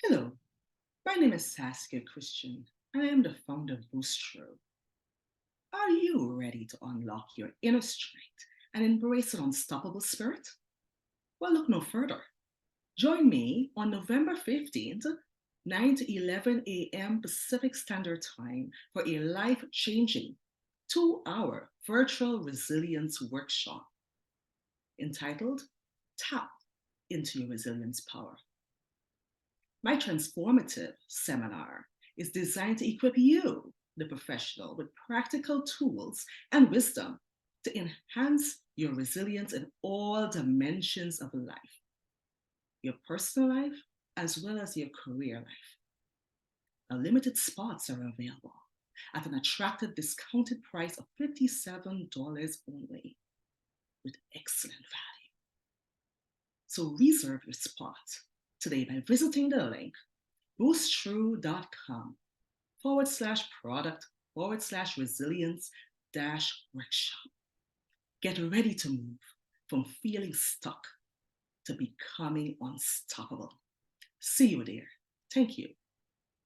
Hello, my name is Saskia Christian, and I am the founder of BoostThru. Are you ready to unlock your inner strength and embrace an unstoppable spirit? Well, look no further. Join me on November 15th, 9 to 11 a.m. Pacific Standard Time for a life-changing 2-hour virtual resilience workshop entitled Tap into Your Resilience Power. My transformative seminar is designed to equip you, the professional, with practical tools and wisdom to enhance your resilience in all dimensions of life, your personal life, as well as your career life. Now, limited spots are available at an attractive discounted price of $57 only, with excellent value. So reserve your spot today by visiting the link boostthru.com/product/resilience workshop. Get ready to move from feeling stuck to becoming unstoppable. See you there. Thank you.